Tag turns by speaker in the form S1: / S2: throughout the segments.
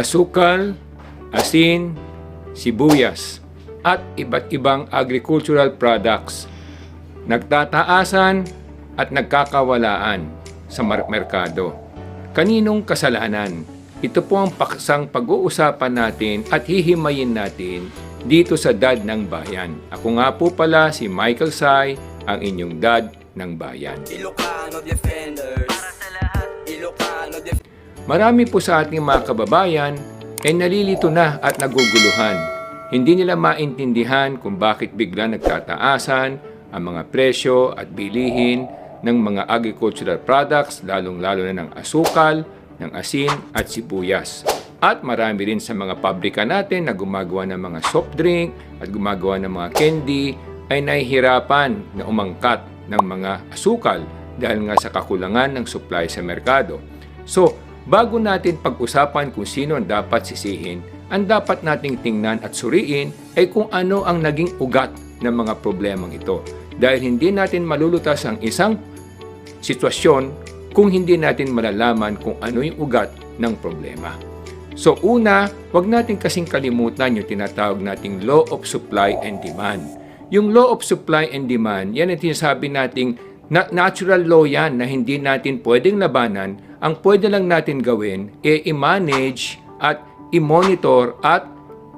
S1: asukal, asin, sibuyas, at iba't ibang agricultural products. Nagtataasan at nagkakawalaan sa merkado. Kaninong kasalanan? Ito po ang paksang pag-uusapan natin at hihimayin natin dito sa Dad ng Bayan. Ako nga po pala si Michael Sai, ang inyong Dad ng Bayan.
S2: Ilocano Defenders. Para sa lahat. Ilocano Defenders.
S1: Marami po sa ating mga kababayan ay nalilito na at naguguluhan. Hindi nila maintindihan kung bakit bigla nagtataasan ang mga presyo at bilihin ng mga agricultural products, lalong-lalo na ng asukal, ng asin at sibuyas. At marami rin sa mga pabrika natin na gumagawa ng mga soft drink at gumagawa ng mga candy ay nahihirapan na umangkat ng mga asukal dahil nga sa kakulangan ng supply sa merkado. So, bago natin pag-usapan kung sino ang dapat sisihin, ang dapat nating tingnan at suriin ay kung ano ang naging ugat ng mga problemang ito. Dahil hindi natin malulutas ang isang sitwasyon kung hindi natin malalaman kung ano yung ugat ng problema. So una, wag natin kasing kalimutan yung tinatawag nating law of supply and demand. Yung law of supply and demand, yan ang sinasabi nating natural law yan na hindi natin pwedeng labanan. Ang pwede lang natin gawin ay i-manage at i-monitor at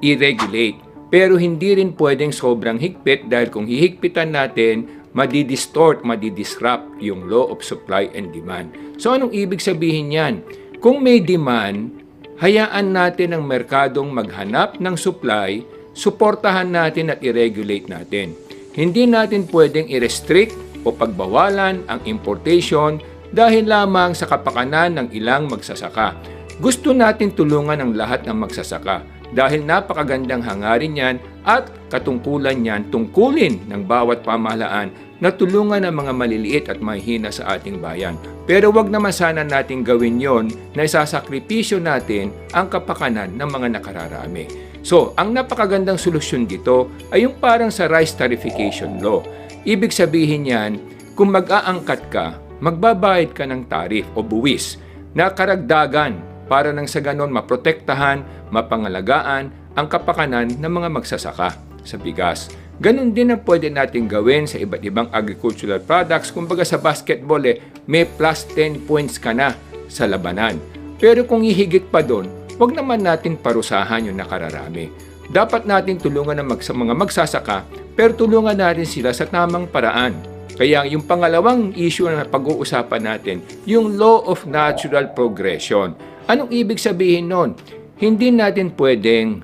S1: i-regulate. Pero hindi rin pwedeng sobrang higpit dahil kung hihigpitan natin, madidistort, madidisrupt yung law of supply and demand. So anong ibig sabihin yan? Kung may demand, hayaan natin ang merkadong maghanap ng supply, suportahan natin at i-regulate natin. Hindi natin pwedeng i-restrict o pagbawalan ang importation dahil lamang sa kapakanan ng ilang magsasaka. Gusto natin tulungan ang lahat ng magsasaka dahil napakagandang hangarin yan at katungkulan yan tungkulin ng bawat pamahalaan na tulungan ang mga maliliit at mahihina sa ating bayan. Pero wag naman sana natin gawin yon na isasakripisyo natin ang kapakanan ng mga nakararami. So, ang napakagandang solusyon dito ay yung parang sa rice tarification law. Ibig sabihin yan, kung mag-aangkat ka, magbabayad ka ng tarif o buwis na karagdagan para nang sa ganon maprotektahan, mapangalagaan ang kapakanan ng mga magsasaka sa bigas. Ganon din ang pwede natin gawin sa iba't ibang agricultural products. Kumbaga sa basketball, may plus 10 points ka na sa labanan. Pero kung ihigit pa doon, wag naman natin parusahan yung nakararami. Dapat natin tulungan ang mga magsasaka, pero tulungan natin sila sa tamang paraan. Kaya yung pangalawang issue na pag-uusapan natin, yung law of natural progression. Anong ibig sabihin nun? Hindi natin pwedeng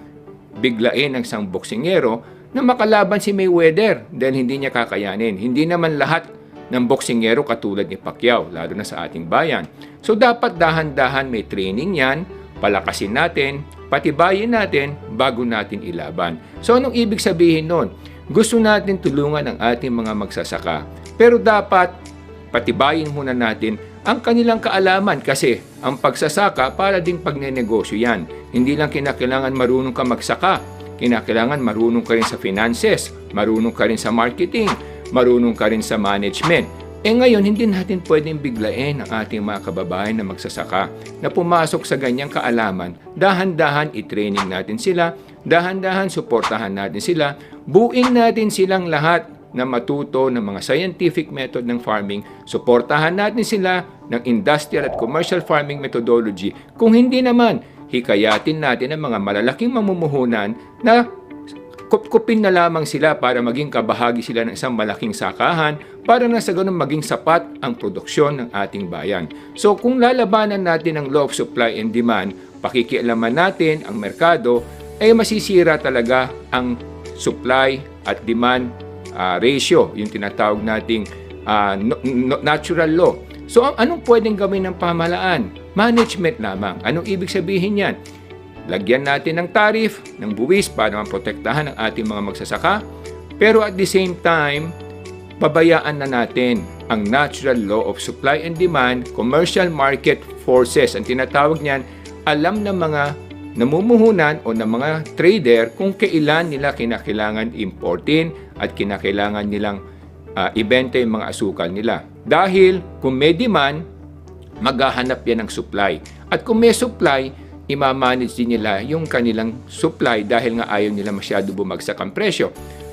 S1: biglain ang isang boksingero na makalaban si Mayweather dahil hindi niya kakayanin. Hindi naman lahat ng boksingero katulad ni Pacquiao, lalo na sa ating bayan. So dapat dahan-dahan may training yan, palakasin natin, patibayin natin bago natin ilaban. So anong ibig sabihin nun? Gusto natin tulungan ang ating mga magsasaka, pero dapat patibayin muna natin ang kanilang kaalaman kasi ang pagsasaka para ding pagnenegosyo yan. Hindi lang kinakailangan marunong ka magsaka, kinakailangan marunong ka rin sa finances, marunong ka rin sa marketing, marunong ka rin sa management. Ngayon, hindi natin pwedeng biglain ang ating mga kababayan na magsasaka na pumasok sa ganyang kaalaman. Dahan-dahan i-training natin sila, dahan-dahan suportahan natin sila, buuin natin silang lahat na matuto ng mga scientific method ng farming, suportahan natin sila ng industrial at commercial farming methodology. Kung hindi naman, hikayatin natin ang mga malalaking mamumuhunan na kupkupin na lamang sila para maging kabahagi sila ng isang malaking sakahan para na sa ganun maging sapat ang produksyon ng ating bayan. So kung lalabanan natin ang law of supply and demand, pakikialaman natin ang merkado, ay masisira talaga ang supply at demand ratio, yung tinatawag nating natural law. So anong pwedeng gawin ng pamahalaan? Management lamang. Anong ibig sabihin yan? Lagyan natin ng tarif, ng buwis para maprotektahan ang ating mga magsasaka. Pero at the same time, pabayaan na natin ang natural law of supply and demand, commercial market forces. Ang tinatawag niyan, alam ng mga namumuhunan o ng mga trader kung kailan nila kinakailangan importin at kinakailangan nilang ibenta yung mga asukal nila. Dahil kung may demand, maghahanap yan ng supply. At kung may supply, imamanage din nila yung kanilang supply dahil nga ayaw nila masyado bumagsak ang presyo.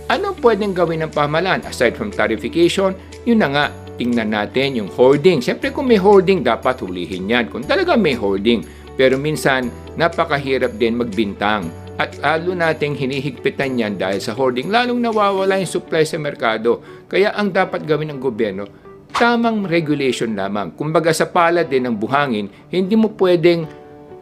S1: Ano pwedeng gawin ng pamahalaan? Aside from tarification, yun na nga, tingnan natin yung hoarding. Siyempre kung may hoarding, dapat hulihin yan. Kung talaga may hoarding. Pero minsan, napakahirap din magbintang. At lalo nating hinihigpitan yan dahil sa hoarding, lalong nawawala yung supply sa merkado. Kaya ang dapat gawin ng gobyerno, tamang regulation lamang. Kumbaga sa palad din ng buhangin, hindi mo pwedeng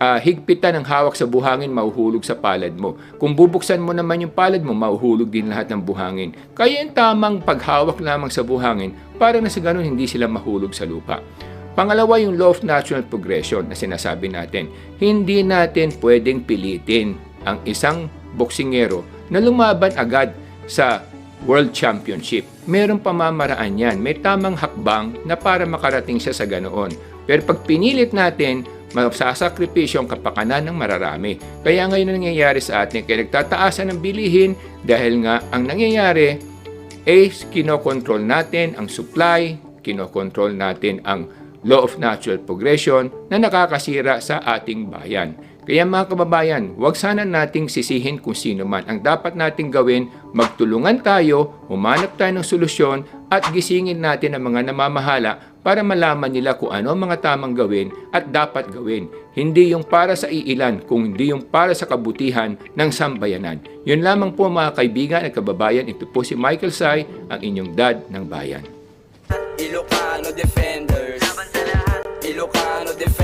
S1: higpitan ang hawak sa buhangin, mahuhulog sa palad mo. Kung bubuksan mo naman yung palad mo, mahuhulog din lahat ng buhangin. Kaya yung tamang paghawak lamang sa buhangin, para na sa ganun hindi sila mahulog sa lupa. Pangalawa, yung law of natural progression na sinasabi natin. Hindi natin pwedeng pilitin ang isang boksingero na lumaban agad sa World Championship. Merong pamamaraan yan. May tamang hakbang na para makarating siya sa ganoon. Pero pag pinilit natin, masasakripisyo ang kapakanan ng mararami. Kaya ngayon ang nangyayari sa atin, kaya nagtataasan ng bilihin dahil nga ang nangyayari ay kinokontrol natin ang supply, kinokontrol natin ang law of natural progression na nakakasira sa ating bayan. Kaya mga kababayan, huwag sana nating sisihin kung sino man. Ang dapat nating gawin, magtulungan tayo, humanap tayo ng solusyon at gisingin natin ang mga namamahala para malaman nila kung ano ang mga tamang gawin at dapat gawin. Hindi yung para sa iilan, kung hindi yung para sa kabutihan ng sambayanan. Yun lamang po mga kaibigan at kababayan. Ito po si Michael Sai, ang inyong dad ng bayan.
S2: Ilocano Defenders. Ilocano Defenders.